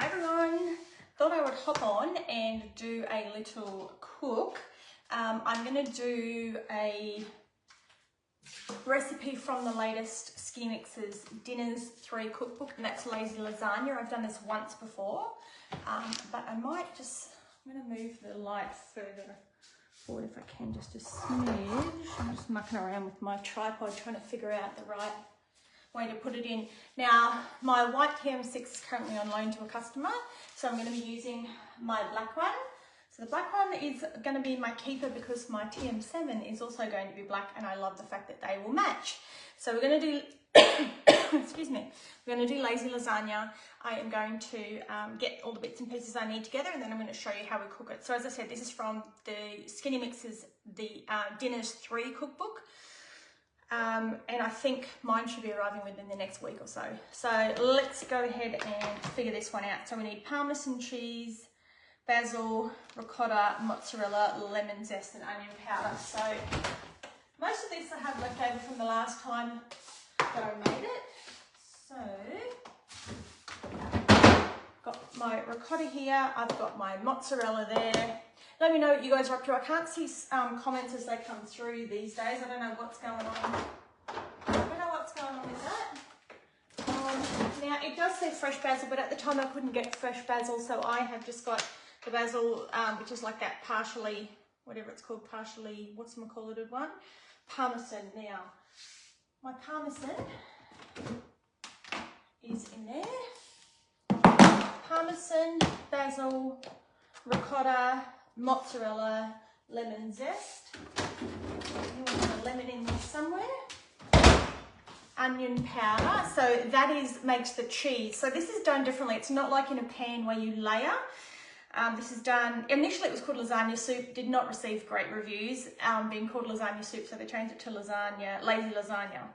Hi everyone, thought I would hop on and do a little cook. I'm going to do a recipe from the latest Skinny Mix's Dinners 3 cookbook, and that's lazy lasagna. I've done this once before, but I might just, I'm going to move the light further forward if I can, just a smidge. I'm just mucking around with my tripod trying to figure out the right way to put it in. Now, my white TM6 is currently on loan to a customer, so I'm going to be using my black one. So the black one is going to be my keeper because my TM7 is also going to be black, and I love the fact that they will match. So we're going to do, excuse me, we're going to do lazy lasagna. I am going to get all the bits and pieces I need together, and then I'm going to show you how we cook it. So as I said, this is from the Skinny Mix's Dinners 3 cookbook. And I think mine should be arriving within the next week or so. So let's go ahead and figure this one out. So we need Parmesan cheese, basil, ricotta, mozzarella, lemon zest and onion powder. So most of this I have left over from the last time that I made it. So got my ricotta here, I've got my mozzarella there. Let me know what you guys are up to. I can't see comments as they come through these days. I don't know what's going on. I don't know what's going on with that. Now, it does say fresh basil, but at the time I couldn't get fresh basil, so I have just got the basil, which is like that partially, whatever it's called, partially, whatchamacallited one? Parmesan. Now, my parmesan is in there. Parmesan, basil, ricotta, mozzarella, lemon zest. You want a lemon in there somewhere. Onion powder. So that makes the cheese. So this is done differently. It's not like in a pan where you layer. This is done, initially it was called lasagna soup, did not receive great reviews, being called lasagna soup, so they changed it to lasagna, lazy lasagna.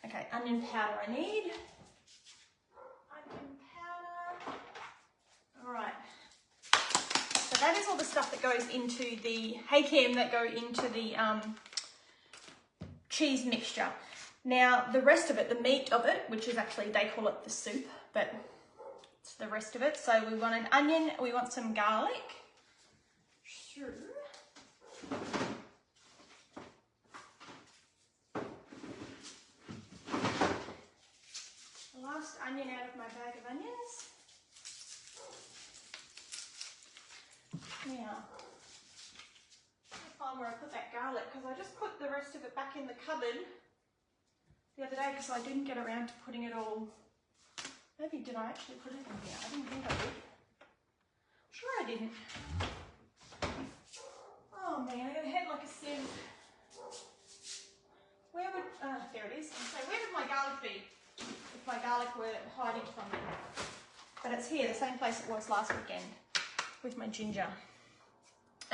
Okay, onion powder I need. Onion powder. All right. So that is all the stuff that goes into the, hey Kim, that go into the cheese mixture. Now the rest of it, the meat of it, which is actually, they call it the soup, but it's the rest of it. So we want an onion, we want some garlic. Sure. The last onion out of my bag of onions. Now, I'll find where I put that garlic, because I just put the rest of it back in the cupboard the other day because I didn't get around to putting it all. Maybe did I actually put it in here? I didn't think I did. Sure I didn't. Oh man, I got a head like a sieve. Where would, there it is. So where would my garlic be if my garlic were hiding from me? But it's here, the same place it was last weekend with my ginger.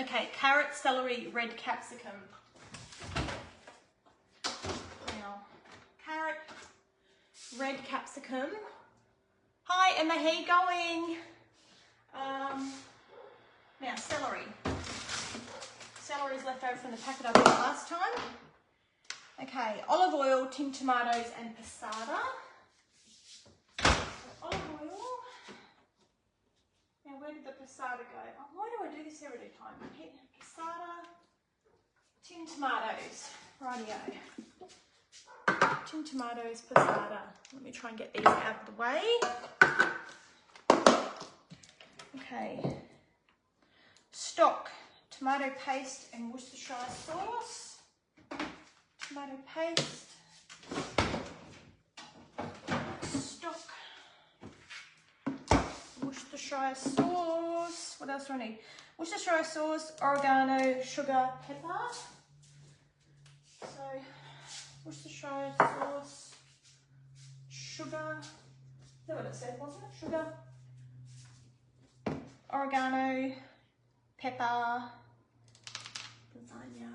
Okay, carrot, celery, red capsicum. Now, carrot, red capsicum. Hi Emma, how you going? Now, celery. Celery's left over from the packet I bought last time. Okay, olive oil, tinned tomatoes and passata. So olive oil. Now, where did the passata go? Oh, why do I do this every time? Okay, passata, tinned tomatoes. Rightio. Tinned tomatoes, passata. Let me try and get these out of the way. Okay. Stock, tomato paste and Worcestershire sauce. Tomato paste. Stock. Worcestershire sauce. What else do I need? Worcestershire sauce, oregano, sugar, pepper. So, Worcestershire sauce, sugar. Is that what it said, wasn't it? Sugar, oregano, pepper, lasagna.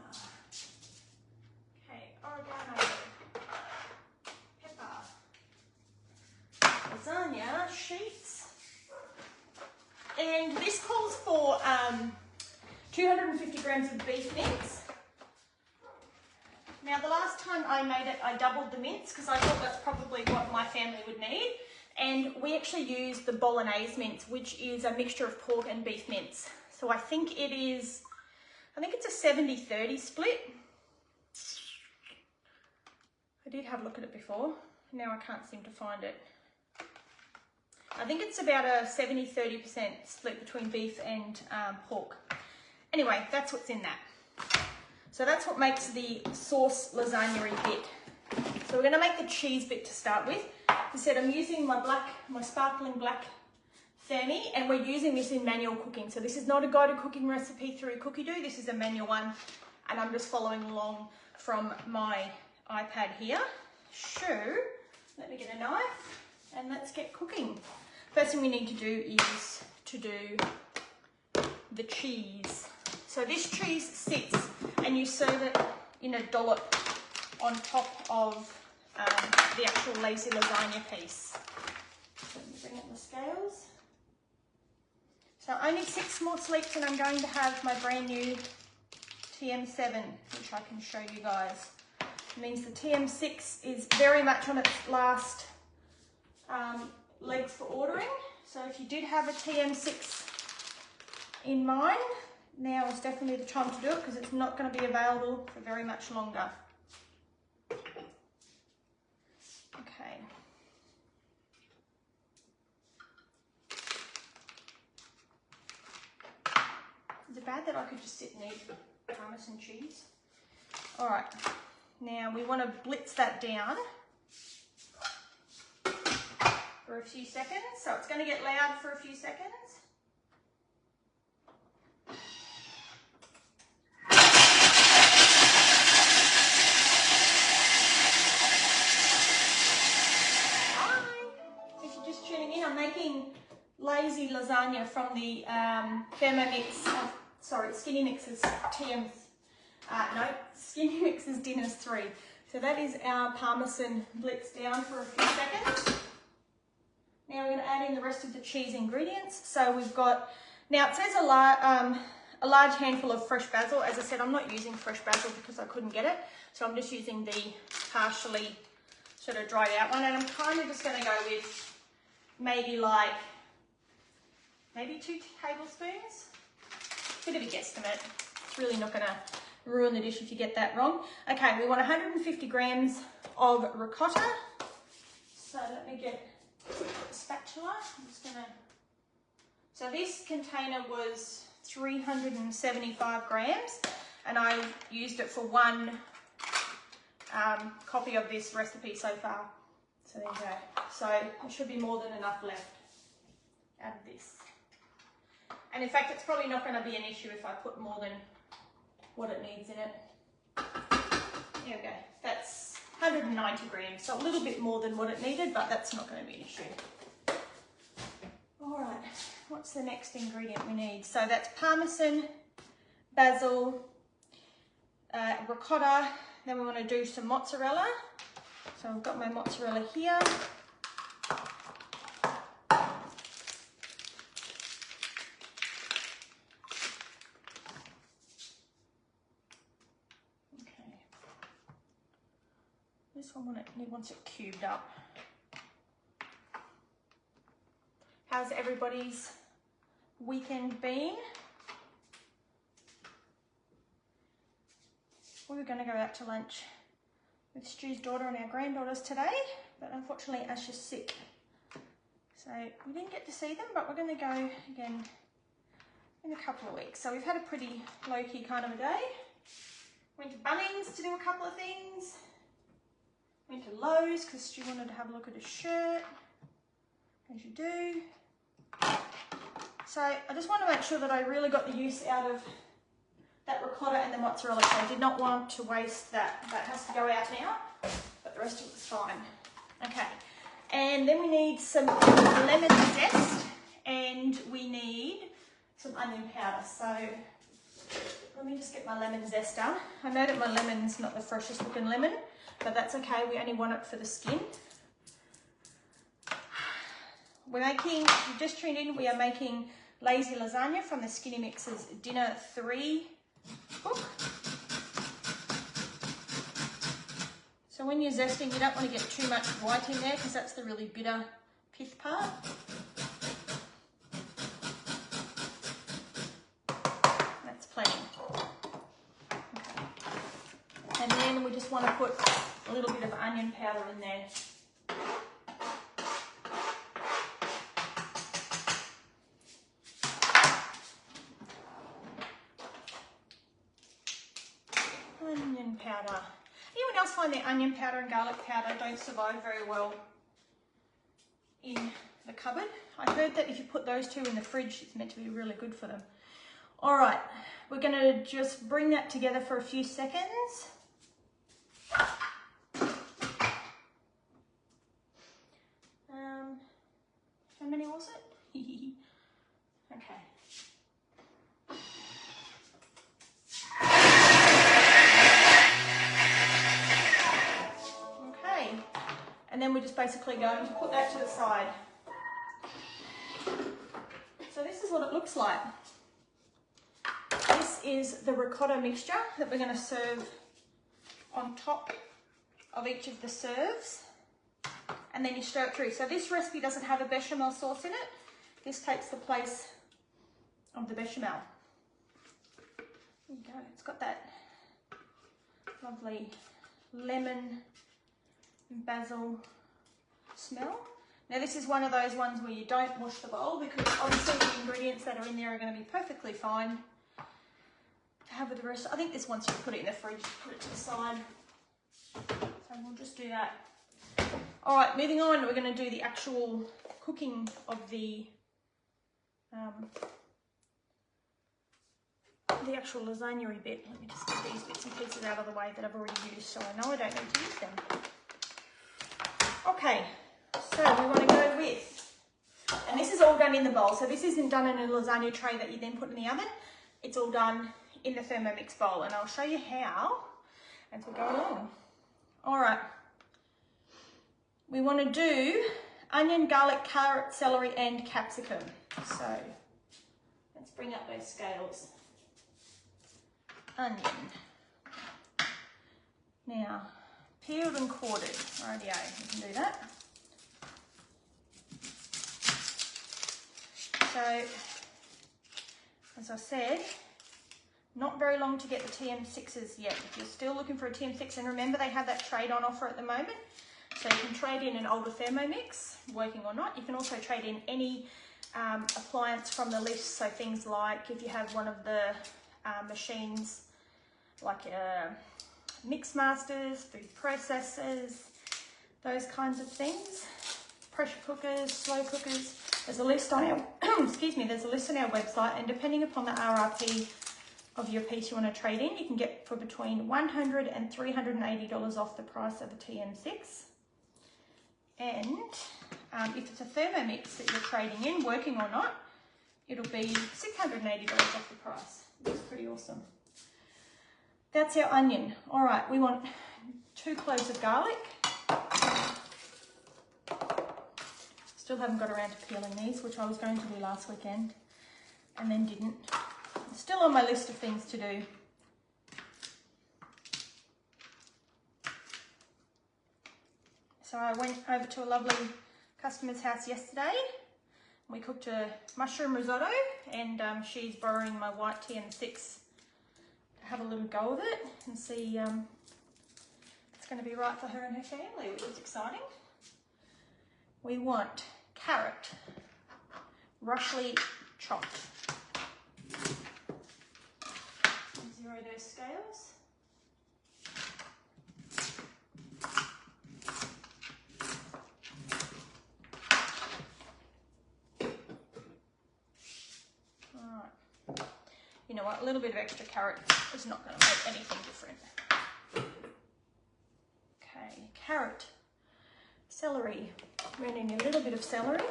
Okay, oregano, pepper, lasagna sheets. And this calls for 250 grams of beef mince. Now the last time I made it, I doubled the mince because I thought that's probably what my family would need. And we actually use the bolognese mince, which is a mixture of pork and beef mince. So I think it's a 70-30 split. I did have a look at it before. Now I can't seem to find it. I think it's about a 70-30% split between beef and pork. Anyway, that's what's in that. So that's what makes the sauce lasagna bit. So we're going to make the cheese bit to start with. As I said, I'm using my sparkling black Fernie, and we're using this in manual cooking. So this is not a guided cooking recipe through CookieDoo. This is a manual one, and I'm just following along from my iPad here. So let me get a knife and let's get cooking. First thing we need to do is to do the cheese. So this cheese sits and you serve it in a dollop on top of the actual lazy lasagna piece. So let me bring up the scales. So only 6 more sleeps and I'm going to have my brand new TM7, which I can show you guys. It means the TM6 is very much on its last legs for ordering. So if you did have a TM6 in mind, now is definitely the time to do it because it's not going to be available for very much longer. Okay. Is it bad that I could just sit and eat Parmesan cheese? All right. Now we want to blitz that down for a few seconds. So it's going to get loud for a few seconds. Lazy lasagna from the Skinny Mix's Skinny Mix's Dinners 3. So that is our Parmesan blitzed down for a few seconds. Now we're going to add in the rest of the cheese ingredients. So we've got, now it says a large handful of fresh basil. As I said, I'm not using fresh basil because I couldn't get it. So I'm just using the partially sort of dried out one. And I'm kind of just going to go with maybe 2 tablespoons. Bit of a guesstimate. It's really not going to ruin the dish if you get that wrong. Okay, we want 150 grams of ricotta. So let me get a spatula. I'm just going to... So this container was 375 grams and I used it for 1 copy of this recipe so far. So there you go. So there should be more than enough left out of this. And in fact, it's probably not going to be an issue if I put more than what it needs in it. There we go. That's 190 grams, so a little bit more than what it needed, but that's not going to be an issue. All right, what's the next ingredient we need? So that's Parmesan, basil, ricotta. Then we want to do some mozzarella. So I've got my mozzarella here. This one wants it cubed up. How's everybody's weekend been? We were going to go out to lunch with Stu's daughter and our granddaughters today, but unfortunately Ash is sick. So we didn't get to see them, but we're going to go again in a couple of weeks. So we've had a pretty low-key kind of a day. Went to Bunnings to do a couple of things. Went to Lowe's because Stu wanted to have a look at his shirt, as you do. So I just want to make sure that I really got the use out of that ricotta and the mozzarella. So I did not want to waste that. That has to go out now, but the rest of it was fine. Okay, and then we need some lemon zest and we need some onion powder. So let me just get my lemon zest done. I know that my lemon's not the freshest looking lemon, but that's okay, we only want it for the skin. We're making, if you've just tuned in, we are making lazy lasagna from the Skinny Mix's Dinner 3 book. So when you're zesting, you don't want to get too much white in there because that's the really bitter pith part. That's plenty. Okay. And then we just want to put a little bit of onion powder in there. Onion powder. Anyone else find that onion powder and garlic powder don't survive very well in the cupboard? I heard that if you put those two in the fridge, it's meant to be really good for them. All right, we're going to just bring that together for a few seconds. How many was it? Okay. Okay, and then we're just basically going to put that to the side. So this is what it looks like. This is the ricotta mixture that we're going to serve on top of each of the serves. And then you stir it through. So this recipe doesn't have a bechamel sauce in it. This takes the place of the bechamel. There you go. It's got that lovely lemon and basil smell. Now this is one of those ones where you don't wash the bowl, because obviously the ingredients that are in there are going to be perfectly fine to have with the rest. I think this, once you put it in the fridge, put it to the side. So we'll just do that. All right, moving on, we're going to do the actual cooking of the actual lasagna bit. Let me just get these bits and pieces out of the way that I've already used, so I know I don't need to use them. Okay, so we want to go with, and this is all done in the bowl, so this isn't done in a lasagna tray that you then put in the oven. It's all done in the Thermomix bowl, and I'll show you how as we go along. All right. We want to do onion, garlic, carrot, celery and capsicum. So let's bring up those scales. Onion. Now, peeled and quartered. Rightio, we can do that. So, as I said, not very long to get the TM6s yet. If you're still looking for a TM6, and remember they have that trade on offer at the moment. So you can trade in an older Thermomix, working or not. You can also trade in any appliance from the list. So things like if you have one of the machines, like mix masters, food processors, those kinds of things. Pressure cookers, slow cookers. There's a list on our, excuse me, there's a list on our website, and depending upon the RRP of your piece you want to trade in, you can get for between $100 and $380 off the price of a TM6. And if it's a Thermomix that you're trading in, working or not, it'll be $680 off the price. That's pretty awesome. That's our onion. All right, we want 2 cloves of garlic. Still haven't got around to peeling these, which I was going to do last weekend and then didn't. It's still on my list of things to do. So I went over to a lovely customer's house yesterday. We cooked a mushroom risotto, and she's borrowing my white TM6 to have a little go of it and see if it's going to be right for her and her family, which is exciting. We want carrot, roughly chopped. Zero those scales. You know what, a little bit of extra carrot is not going to make anything different. Okay, carrot, celery. We're going to need a little bit of celery,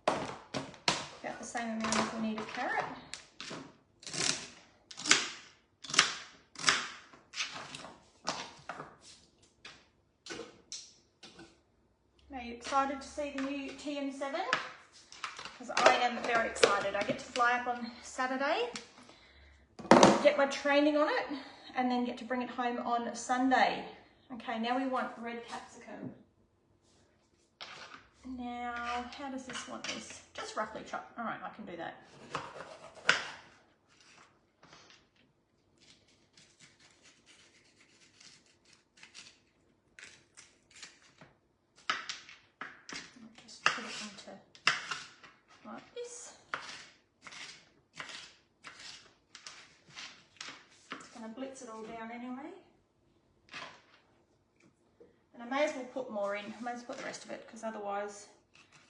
about the same amount as we need of carrot. Are you excited to see the new TM7? Because I am very excited. I get to fly up on Saturday, get my training on it, and then get to bring it home on Sunday. Okay, now we want red capsicum. Now, how does this want this? Just roughly chop. All right, I can do that. I'll just put it into like this. It's going to blitz it all down anyway. And I may as well put more in. I may as well put the rest of it because otherwise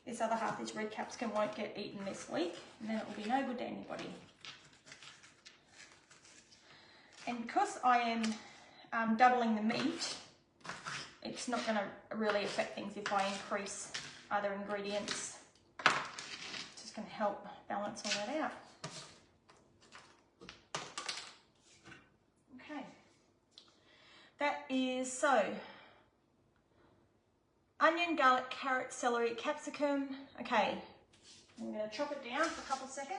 this other half, this red capsicum, won't get eaten this week and then it will be no good to anybody. And because I am doubling the meat, it's not going to really affect things if I increase other ingredients. It's just going to help balance all that out. Okay. That is so. Onion, garlic, carrot, celery, capsicum. Okay, I'm going to chop it down for a couple of seconds.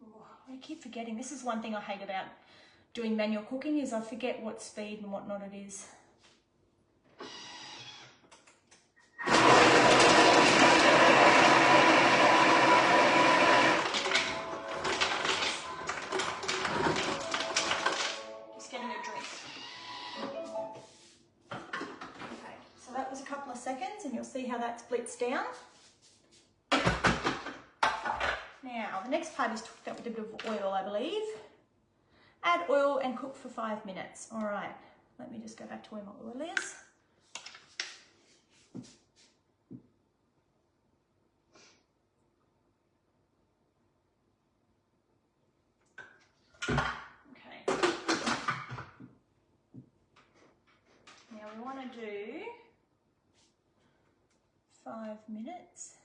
Oh, I keep forgetting. This is one thing I hate about doing manual cooking is I forget what speed and what not it is. Seconds and you'll see how that's blitzed down. Now the next part is to cook that with a bit of oil, I believe. Add oil and cook for 5 minutes. All right, let me just go back to where my oil is. Okay. Now we want to do 5 minutes.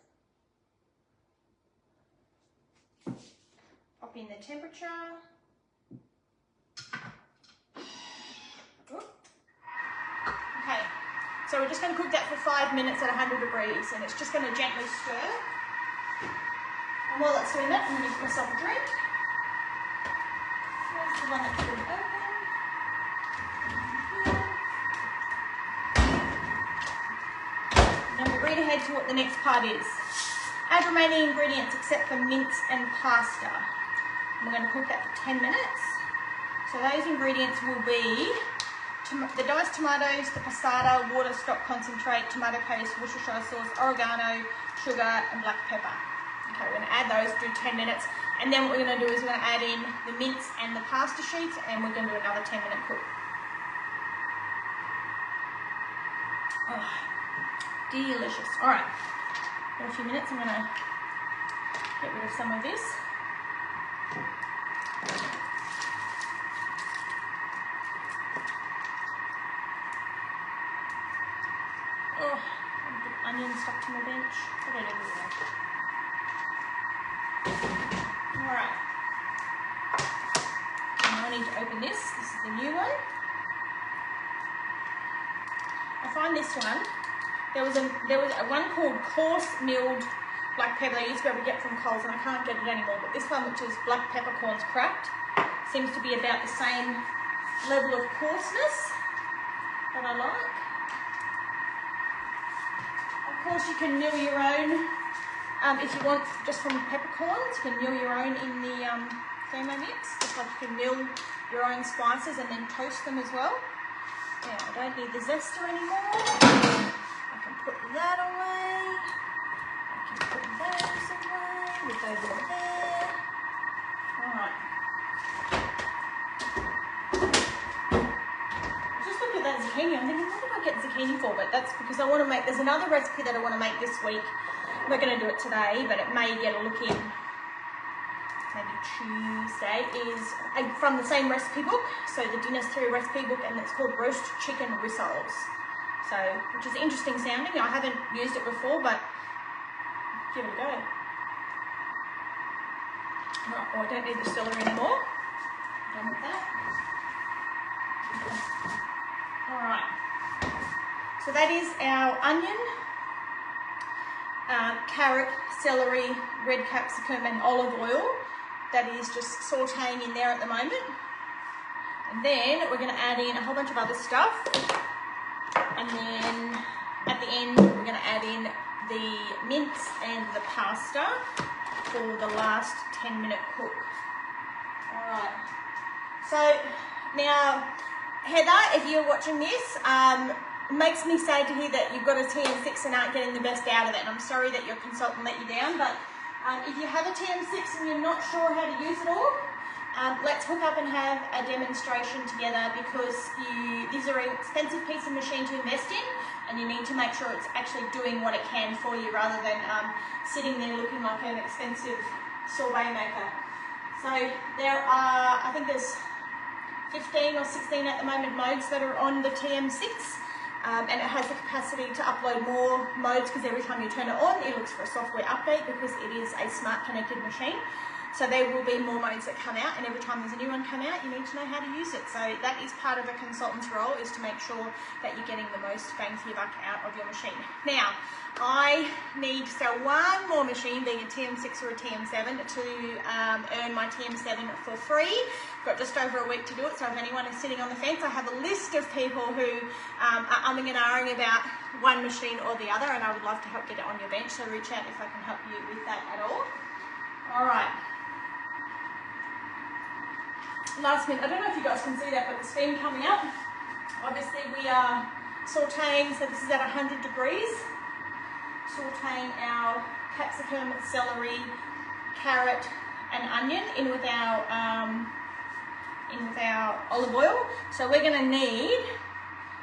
Pop in the temperature. Ooh. Okay, so we're just going to cook that for 5 minutes at 100 degrees and it's just going to gently stir. And while it's doing that, I'm going to give myself a drink. There's the one that's already open. Then we'll read ahead to what the next part is. Add remaining ingredients except for mince and pasta. And we're going to cook that for 10 minutes. So those ingredients will be the diced tomatoes, the passata, water, stock concentrate, tomato paste, Worcestershire sauce, oregano, sugar and black pepper. Okay, we're going to add those, do 10 minutes. And then what we're going to do is we're going to add in the mince and the pasta sheets and we're going to do another 10-minute cook. Oh. Delicious. All right, in a few minutes I'm going to get rid of some of this. Oh, the onion stuck to my bench. Put it everywhere. All right. Now I need to open this. This is the new one. I find this one. There was one called coarse milled black pepper that I used to be able to get from Coles and I can't get it anymore, but this one, which is black peppercorns cracked, seems to be about the same level of coarseness that I like. Of course you can mill your own, if you want just from peppercorns, you can mill your own in the Thermomix, just like you can mill your own spices and then toast them as well. Yeah, I don't need the zester anymore. Put that away. I can put those away. With those over there. Alright. Just look at that zucchini. I'm thinking, what did I get zucchini for? But that's because I want to make, there's another recipe that I want to make this week. We're going to do it today, but it may get a look in maybe Tuesday, is from the same recipe book. So the Dinner's 3 recipe book, and it's called Roast Chicken Rissoles. So, which is interesting sounding. I haven't used it before, but give it a go. Right, oh, I don't need the celery anymore. Done with that. All right. So that is our onion, carrot, celery, red capsicum, and olive oil. That is just sautéing in there at the moment. And then we're going to add in a whole bunch of other stuff. And then at the end, we're going to add in the mince and the pasta for the last 10-minute cook. All right. So now, Heather, if you're watching this, it makes me sad to hear that you've got a TM6 and aren't getting the best out of it. And I'm sorry that your consultant let you down, but if you have a TM6 and you're not sure how to use it all, let's hook up and have a demonstration together, because these are an expensive piece of machine to invest in, and you need to make sure it's actually doing what it can for you, rather than sitting there looking like an expensive sorbet maker. So there are, I think there's 15 or 16 at the moment modes that are on the TM6, and it has the capacity to upload more modes, because every time you turn it on, it looks for a software update, because it is a smart connected machine. So there will be more modes that come out, and every time there's a new one come out, you need to know how to use it. So that is part of a consultant's role, is to make sure that you're getting the most bang for your buck out of your machine. Now, I need to sell one more machine, being a TM6 or a TM7, to earn my TM7 for free. Got just over a week to do it, so if anyone is sitting on the fence, I have a list of people who are umming and ahhing about one machine or the other, and I would love to help get it on your bench, so reach out if I can help you with that at all. All right. Last minute, I don't know if you guys can see that, but the steam coming up. Obviously we are sauteing, so this is at 100 degrees. Sauteing our capsicum, celery, carrot and onion in with our olive oil. So we're gonna need,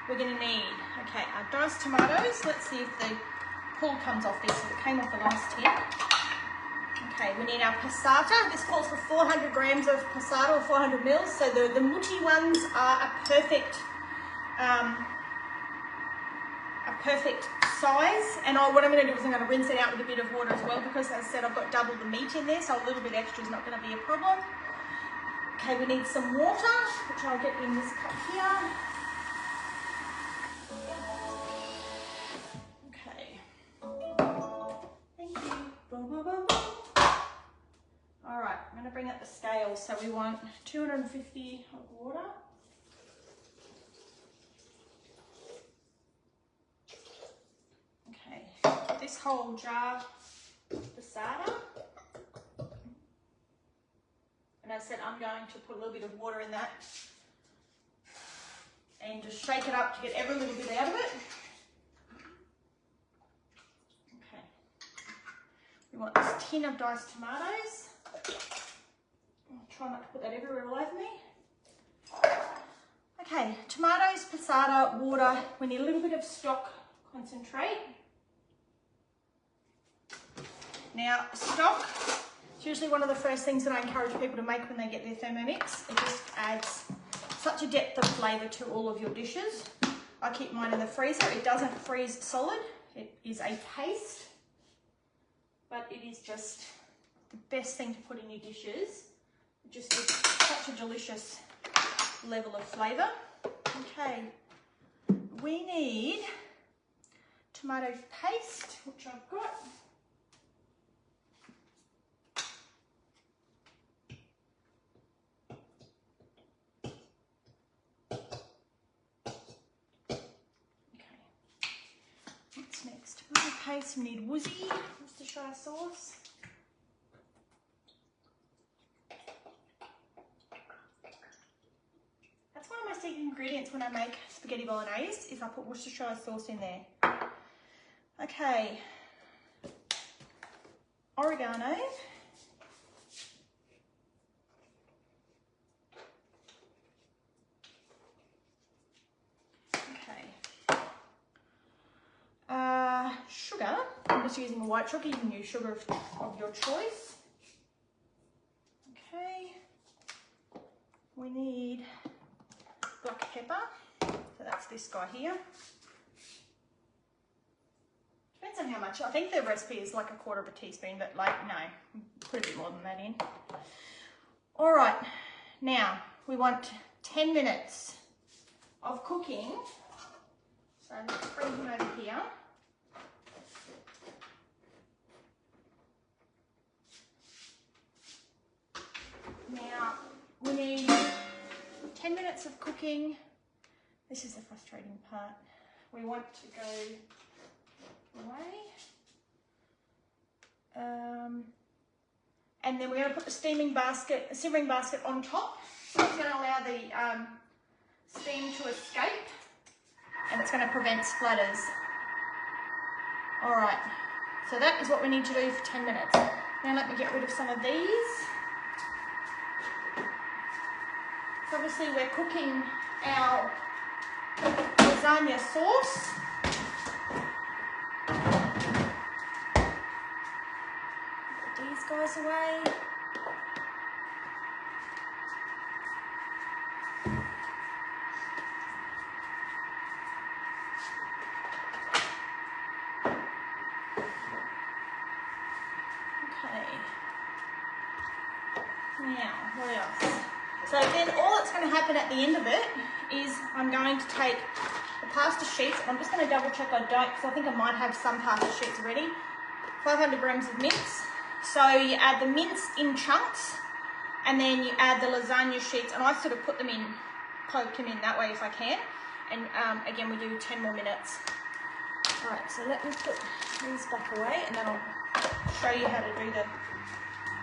okay, our diced tomatoes. Let's see if the pull comes off this, because it came off the last tin. Okay, we need our passata. This calls for 400 grams of passata, or 400 mils. So the mutti ones are a perfect size. And what I'm going to do is I'm going to rinse it out with a bit of water as well, because as I said, I've got double the meat in there, so a little bit extra is not going to be a problem. Okay, we need some water, which I'll get in this cup here. Okay. Thank you. Boom, boom, boom, boom. All right, I'm going to bring up the scale. So we want 250 of water. Okay, this whole jar of passata. And as I said, I'm going to put a little bit of water in that and just shake it up to get every little bit out of it. Okay, we want this tin of diced tomatoes. I'll try not to put that everywhere all over me. Okay, tomatoes, passata, water. We need a little bit of stock concentrate. Now, stock is usually one of the first things that I encourage people to make when they get their Thermomix. It just adds such a depth of flavour to all of your dishes. I keep mine in the freezer. It doesn't freeze solid. It is a paste, but it is just the best thing to put in your dishes. It just gives such a delicious level of flavour. Okay, we need tomato paste, which I've got. Next, tomato paste, we need Worcestershire sauce. That's one of my secret ingredients when I make spaghetti bolognese, is I put Worcestershire sauce in there. Okay, oregano. Sugar, I'm just using white sugar, you can use sugar of your choice. Okay, we need black pepper, so that's this guy here. Depends on how much, I think the recipe is like 1/4 teaspoon, but like, no, put a bit more than that in. All right, now we want 10 minutes of cooking, so let's bring him over here. Now, we need 10 minutes of cooking. This is the frustrating part. We want to go away. And then we're going to put the simmering basket on top. So it's going to allow the steam to escape, and it's going to prevent splatters. All right, so that is what we need to do for 10 minutes. Now let me get rid of some of these. So obviously we're cooking our lasagna sauce. Put these guys away. Now, what else? So then all that's going to happen at the end of it is I'm going to take the pasta sheets, and I'm just going to double check I don't, because I think I might have some pasta sheets already. 500 grams of mince. So you add the mince in chunks, and then you add the lasagna sheets, and I sort of put them in, poke them in that way if I can. And again, we do 10 more minutes. All right, so let me put these back away, and then I'll show you how to do the...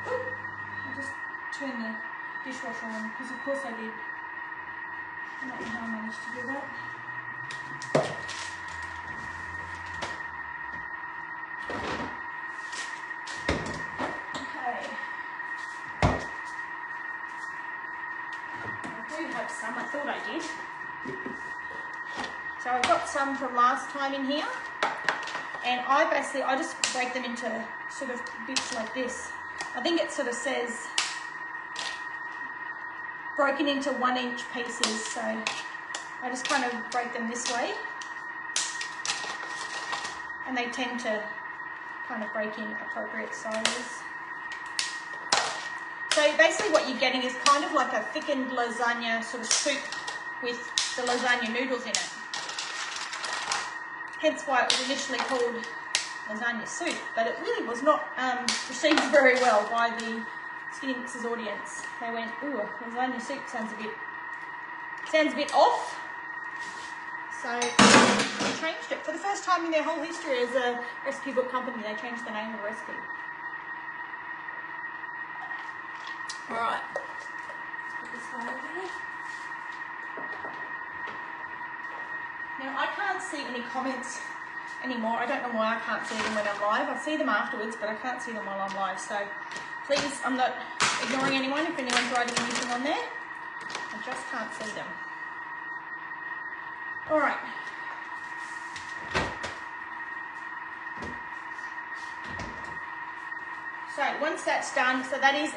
I'll just turn the dishwasher on, because of course I did. I don't know how I managed to do that. Okay. I do have some, I thought I did. So I've got some from last time in here, and I just break them into sort of bits like this. I think it sort of says broken into 1-inch pieces, so I just kind of break them this way, and they tend to kind of break in appropriate sizes. So basically what you're getting is kind of like a thickened lasagna sort of soup with the lasagna noodles in it. Hence why it was initially called lasagna soup, but it really was not received very well by the Skinny Mixers audience. They went, ooh, lasagna soup sounds a bit off. So they changed it. For the first time in their whole history as a recipe book company, they changed the name of the recipe. All right, put this one over here. Now I can't see any comments anymore. I don't know why I can't see them when I'm live. I see them afterwards, but I can't see them while I'm live. So please, I'm not ignoring anyone if anyone's writing anything on there. I just can't see them. All right. So once that's done, so that is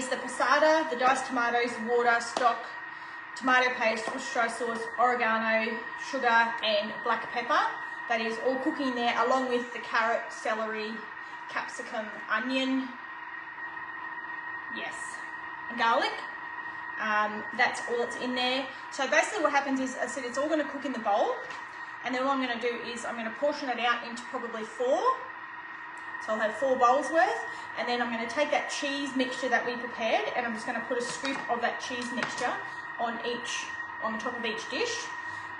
the passata, the diced tomatoes, water, stock, tomato paste, Worcestershire sauce, oregano, sugar, and black pepper. That is all cooking there, along with the carrot, celery, capsicum, onion, yes, and garlic. That's all that's in there. So basically what happens is, I said, it's all going to cook in the bowl, and then all I'm going to do is I'm going to portion it out into probably 4. So I'll have 4 bowls worth, and then I'm going to take that cheese mixture that we prepared, and I'm just going to put a scoop of that cheese mixture on the top of each dish.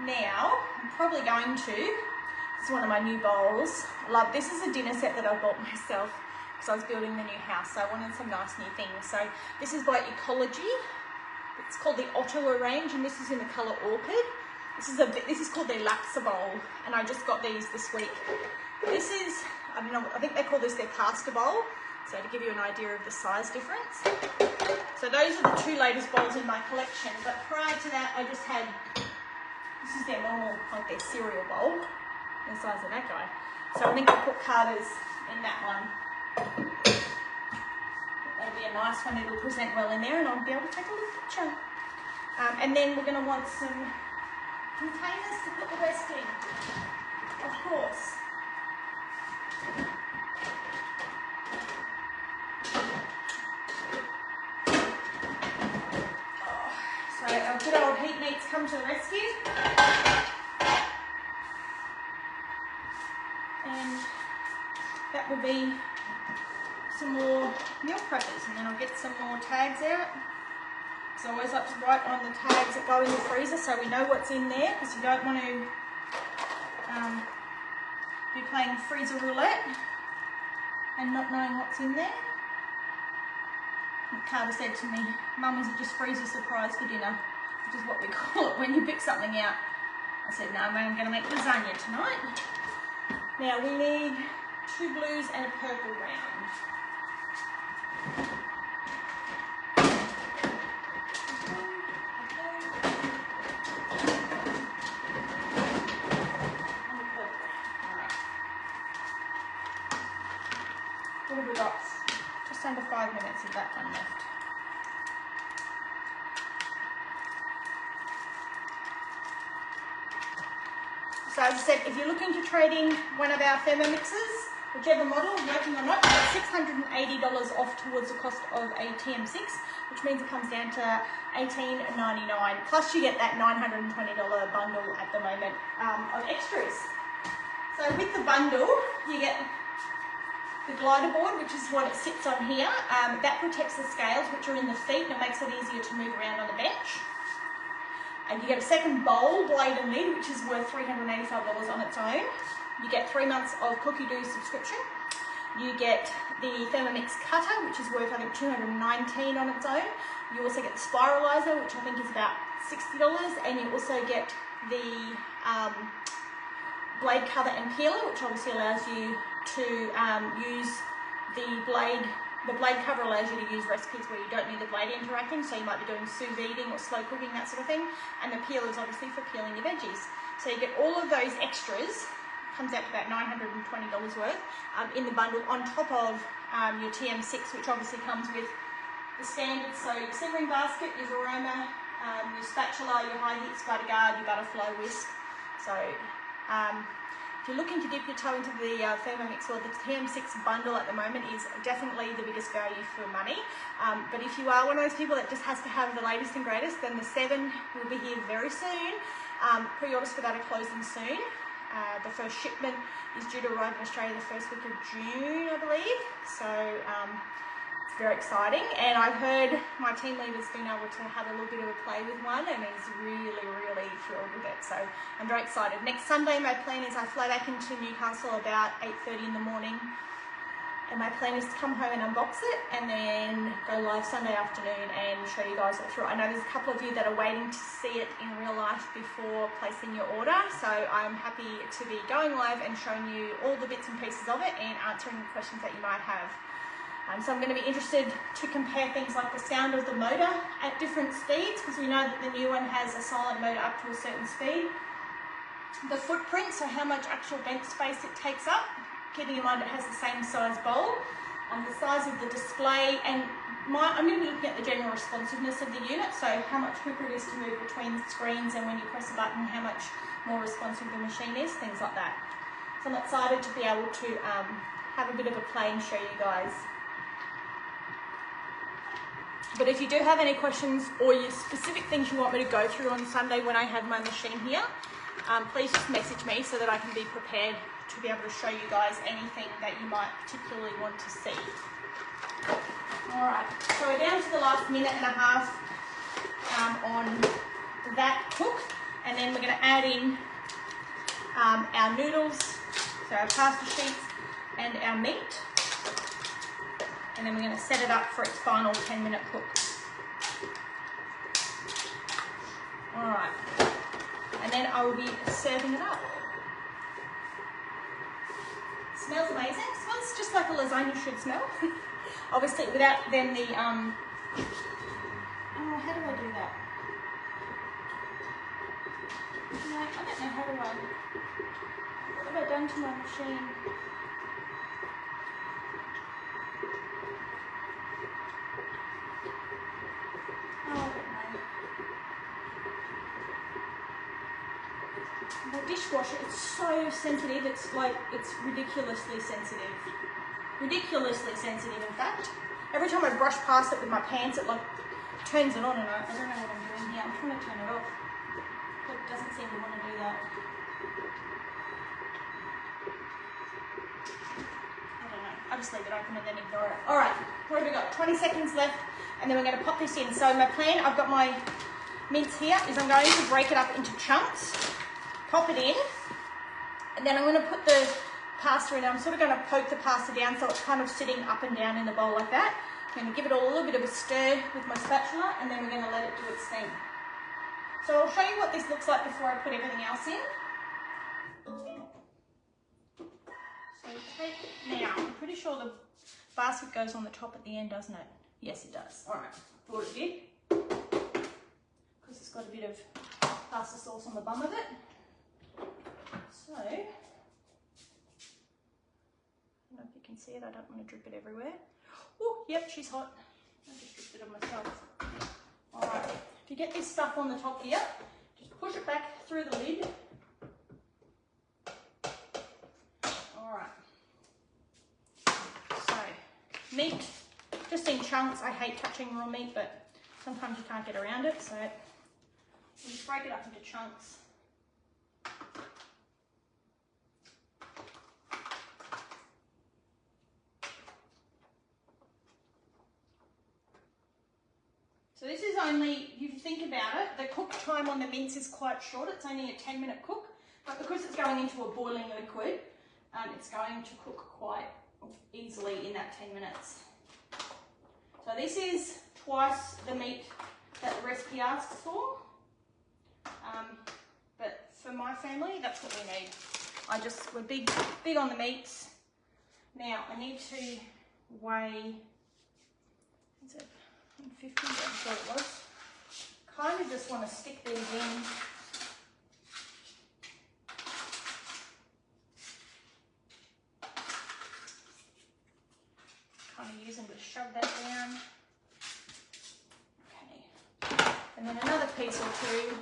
Now, I'm probably going to, this is one of my new bowls. This is a dinner set that I bought myself because I was building the new house, so I wanted some nice new things. So this is by Ecology. It's called the Ottawa range, and this is in the colour Orchid. This is called the Laksa bowl, and I just got these this week. This is, I don't know, I think they call this their pasta bowl. So to give you an idea of the size difference. So those are the 2 latest bowls in my collection, but prior to that I just had, this is their normal, like their cereal bowl, the size of that guy. So I think I put Carter's in that one. That'll be a nice one, it'll present well in there, and I'll be able to take a little picture. And then we're going to want some containers to put the rest in, of course. So our good old heat meats come to the rescue. And that will be some more meal preppers, and then I'll get some more tags out. So I always like to write on the tags that go in the freezer so we know what's in there, because you don't want to be playing freezer roulette and not knowing what's in there. Carter said to me, "Mum, is it just freezer surprise for dinner?" Which is what we call it when you pick something out. I said, "No, I'm going to make lasagna tonight." Now we need 2 blues and a purple round. What have we got? Just under 5 minutes of that one left. So as I said, if you're looking to trade in one of our Thermomixes, whichever model, working or not, it's $680 off towards the cost of a TM6, which means it comes down to $18.99. Plus you get that $920 bundle at the moment of extras. So with the bundle, you get the glider board, which is what it sits on here. That protects the scales, which are in the feet, and it makes it easier to move around on the bench. You get a second bowl, blade and lid, which is worth $385 on its own. You get 3 months of Cookie Doo subscription. You get the Thermomix cutter, which is worth, I think, $219 on its own. You also get the spiralizer, which I think is about $60, and you also get the blade cover and peeler, which obviously allows you to use the blade. The blade cover allows you to use recipes where you don't need the blade interacting, so you might be doing sous videing or slow cooking, that sort of thing. And the peeler is obviously for peeling your veggies. So you get all of those extras, comes out to about $920 worth in the bundle, on top of your TM6, which obviously comes with the standard, so your simmering basket, your aroma, your spatula, your high heat spider guard, your butterfly whisk. So if you're looking to dip your toe into the Thermomix, or the TM6 bundle at the moment is definitely the biggest value for money. But if you are one of those people that just has to have the latest and greatest, then the 7 will be here very soon. Pre-orders for that are closing soon. The first shipment is due to arrive in Australia the first week of June, I believe. So it's very exciting. And I've heard my team leader's been able to have a little bit of a play with one and is really, really thrilled with it. So I'm very excited. Next Sunday, my plan is I fly back into Newcastle about 8:30 in the morning. And my plan is to come home and unbox it and then go live Sunday afternoon and show you guys all through. I know there's a couple of you that are waiting to see it in real life before placing your order. So I'm happy to be going live and showing you all the bits and pieces of it and answering the questions that you might have. So I'm going to be interested to compare things like the sound of the motor at different speeds, because we know that the new one has a silent motor up to a certain speed. The footprint, so how much actual bench space it takes up, keeping in mind it has the same size bowl, the size of the display, and I'm going to be looking at the general responsiveness of the unit, so how much quicker it is to move between the screens, and when you press a button, how much more responsive the machine is, things like that. So I'm excited to be able to have a bit of a play and show you guys. But if you do have any questions or specific things you want me to go through on Sunday when I have my machine here, please just message me so that I can be prepared to be able to show you guys anything that you might particularly want to see. Alright, so we're down to the last minute and a half on that cook, and then we're going to add in our noodles, so our pasta sheets and our meat, and then we're going to set it up for its final 10-minute cook. Alright, and then I will be serving it up. Smells amazing. It smells just like a lasagna should smell. Obviously without then the oh, how do I do that? No, I don't know how to what have I done to my machine? Oh, I don't know. The dishwasher, it's so sensitive, it's like, it's ridiculously sensitive. Ridiculously sensitive, in fact. Every time I brush past it with my pants, it like turns it on, and I don't know what I'm doing here. I'm trying to turn it off, but it doesn't seem to want to do that. I don't know. I just leave it open and then ignore it. Alright, what have we got? 20 seconds left and then we're going to pop this in. So my plan, I've got my mince here, is I'm going to break it up into chunks, pop it in, and then I'm going to put the pasta in. I'm sort of going to poke the pasta down so it's kind of sitting up and down in the bowl like that. I'm going to give it a little bit of a stir with my spatula, and then we're going to let it do its thing. So I'll show you what this looks like before I put everything else in. So take, now, I'm pretty sure the basket goes on the top at the end, doesn't it? Yes, it does. All right, thought it did. Because it's got a bit of pasta sauce on the bum of it. So, I don't know if you can see it, I don't want to drip it everywhere. Oh, yep, she's hot. I just dripped it on myself. All right, if you get this stuff on the top here, just push it back through the lid. All right. So, meat, just in chunks. I hate touching raw meat, but sometimes you can't get around it, so we'll just break it up into chunks. So this is only, if you think about it, the cook time on the mince is quite short. It's only a 10-minute cook, but because it's going into a boiling liquid, it's going to cook quite easily in that 10 minutes. So this is twice the meat that the recipe asks for, but for my family, that's what we need. We're big on the meats. Now I need to weigh, is it 150? I thought it was. Kind of just want to stick these in. Kind of use them to shove that down. Okay. And then another piece or two.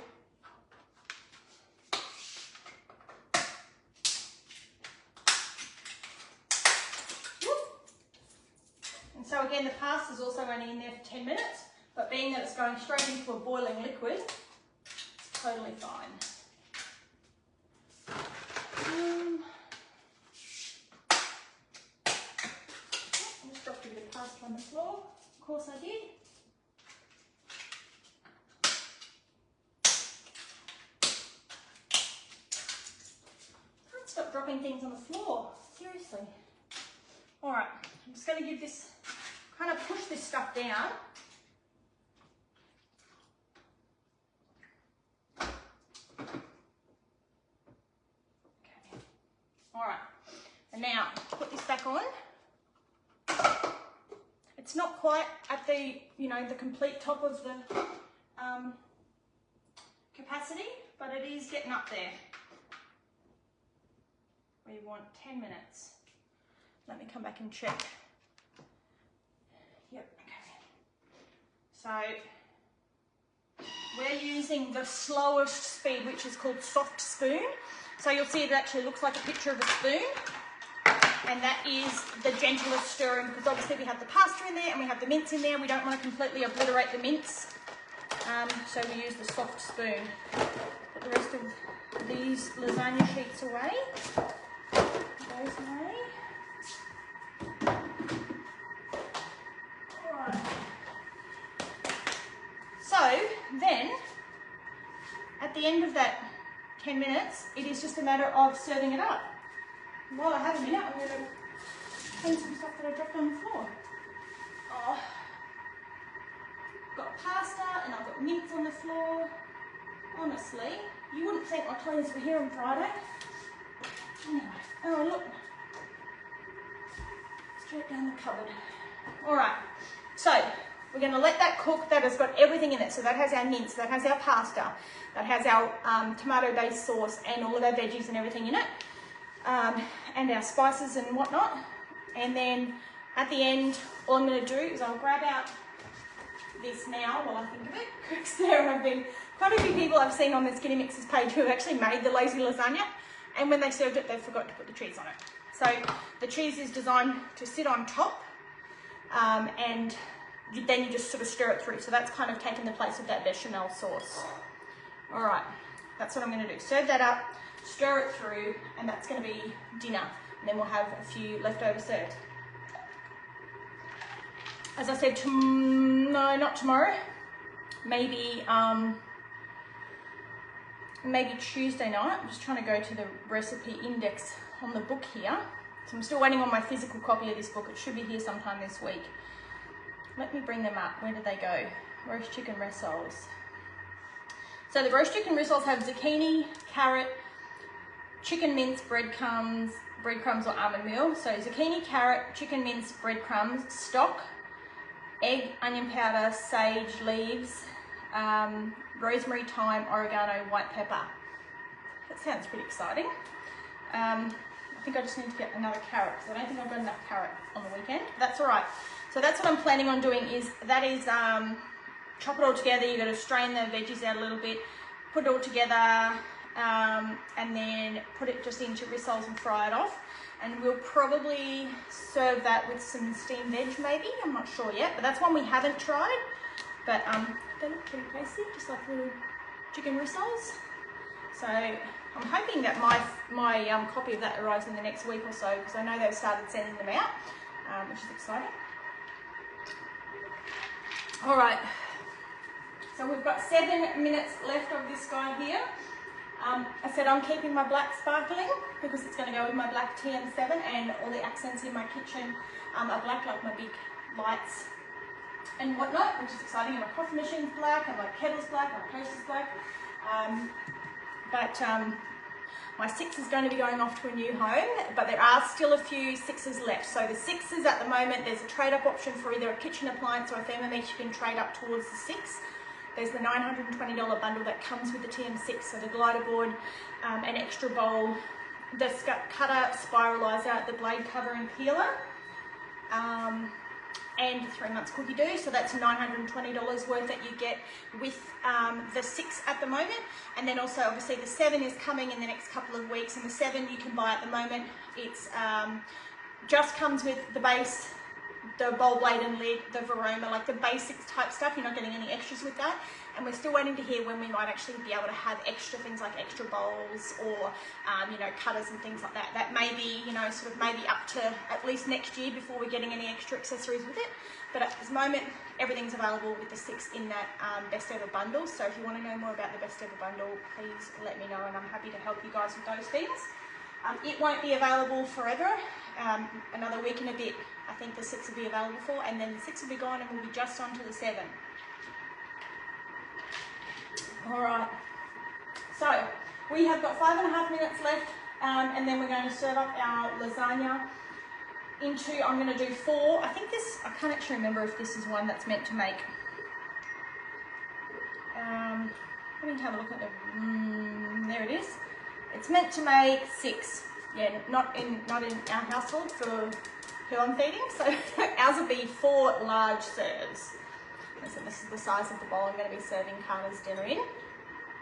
And so again, the pasta's also only in there for 10 minutes, but being that it's going straight into a boiling liquid, it's totally fine. I just dropped a bit of pasta on the floor. Of course I did. Can't stop dropping things on the floor, seriously. All right, I'm just going to give this, kind of push this stuff down. Okay. All right, and now put this back on. It's not quite at the, the complete top of the capacity, but it is getting up there. We want 10 minutes. Let me come back and check. Yep, okay. So we're using the slowest speed, which is called soft spoon. So you'll see it actually looks like a picture of a spoon. And that is the gentlest stirring, because obviously we have the pasta in there and we have the mince in there. We don't want to completely obliterate the mince. So we use the soft spoon. Put the rest of these lasagna sheets away. Those away. So then, at the end of that 10 minutes, it is just a matter of serving it up. While I have a minute, I'm going to clean some stuff that I dropped on the floor. Oh, I've got pasta and I've got mince on the floor. Honestly, you wouldn't think my clothes were here on Friday. Anyway, oh look, straight down the cupboard. All right, so we're going to let that cook. That has got everything in it. So that has our mince, that has our pasta, that has our tomato-based sauce and all of our veggies and everything in it, and our spices and whatnot. And then at the end, all I'm going to do is I'll grab out this now while I think of it, because there have been quite a few people I've seen on the Skinny Mixes page who have actually made the lazy lasagna, and when they served it, they forgot to put the cheese on it. So the cheese is designed to sit on top, and then you just sort of stir it through. So that's kind of taken the place of that bechamel sauce. All right, that's what I'm going to do. Serve that up, stir it through, and that's going to be dinner. And then we'll have a few leftover served. as I said, no, not tomorrow. Maybe maybe Tuesday night. I'm just trying to go to the recipe index on the book here. So I'm still waiting on my physical copy of this book. It should be here sometime this week. Let me bring them up. Where did they go? Roast chicken rissoles. So the roast chicken rissoles have zucchini, carrot, chicken mince, breadcrumbs or almond meal. So zucchini, carrot, chicken mince, breadcrumbs, stock, egg, onion powder, sage leaves, rosemary, thyme, oregano, white pepper. That sounds pretty exciting. I think I just need to get another carrot because I don't think I've got enough carrot on the weekend. But that's all right. So that's what I'm planning on doing is chop it all together. You've got to strain the veggies out a little bit, put it all together, and then put it just into rissoles and fry it off. And we'll probably serve that with some steamed veg maybe. I'm not sure yet, but that's one we haven't tried. But they look pretty tasty, just like little chicken rissoles. So I'm hoping that my copy of that arrives in the next week or so, because I know they've started sending them out, which is exciting. All right, so we've got 7 minutes left of this guy here. I said I'm keeping my black sparkling because it's going to go with my black TM7, and all the accents in my kitchen are black, like my big lights and whatnot, which is exciting. And my coffee machine's black, and my kettle's black, my toaster's black. My 6 is going to be going off to a new home, but there are still a few 6s left. So the 6s at the moment, there's a trade-up option for either a kitchen appliance or a Thermomix. You can trade up towards the 6. There's the $920 bundle that comes with the TM6, so the glider board, an extra bowl, the cutter, spiralizer, the blade cover and peeler, and 3 months cookie dough. So that's $920 worth that you get with the 6 at the moment. And then also obviously the 7 is coming in the next couple of weeks, and the 7 you can buy at the moment. It's just comes with the base, the bowl blade and lid, the Varoma, like the basics type stuff. You're not getting any extras with that. And we're still waiting to hear when we might actually be able to have extra things like extra bowls or, you know, cutters and things like that. That may be, you know, sort of maybe up to at least next year before we're getting any extra accessories with it. But at this moment, everything's available with the 6 in that best ever bundle. So if you want to know more about the best ever bundle, please let me know, and I'm happy to help you guys with those things. It won't be available forever. Another week and a bit, I think the 6 will be available for, and then the 6 will be gone and we'll be just on to the 7. All right, so we have got 5.5 minutes left, and then we're going to serve up our lasagna into, I'm going to do 4. I think this, I can't actually remember if this is one that's meant to make, let me have a look at the, there it is. It's meant to make 6. Yeah, not in our household for who I'm feeding. So ours will be 4 large serves. So this is the size of the bowl I'm going to be serving Carter's dinner in.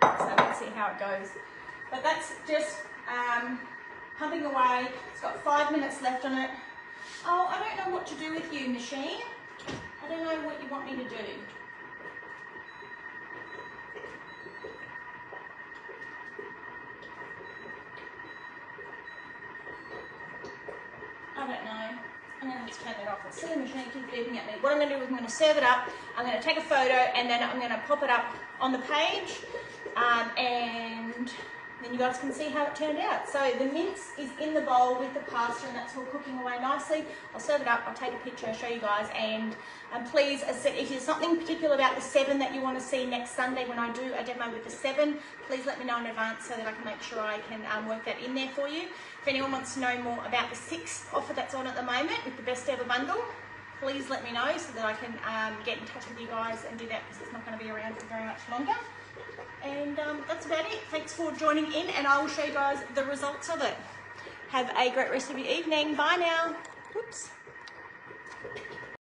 So let's see how it goes. But that's just pumping away. It's got 5 minutes left on it. Oh, I don't know what to do with you, machine. I don't know what you want me to do. I don't know. I'm going to have to turn it off. The silly machine keeps beeping at me. What I'm going to do is I'm going to serve it up. I'm going to take a photo and then I'm going to pop it up on the page, and then you guys can see how it turned out. So the mince is in the bowl with the pasta, and that's all cooking away nicely. I'll serve it up, I'll take a picture, show you guys, and please, as I said, if there's something particular about the 7 that you want to see next Sunday when I do a demo with the 7, please let me know in advance so that I can make sure I can work that in there for you. If anyone wants to know more about the 6 offer that's on at the moment with the best ever bundle, please let me know so that I can get in touch with you guys and do that, because it's not going to be around for very much longer. And that's about it. Thanks for joining in, and I will show you guys the results of it. Have a great rest of your evening. Bye now. Whoops.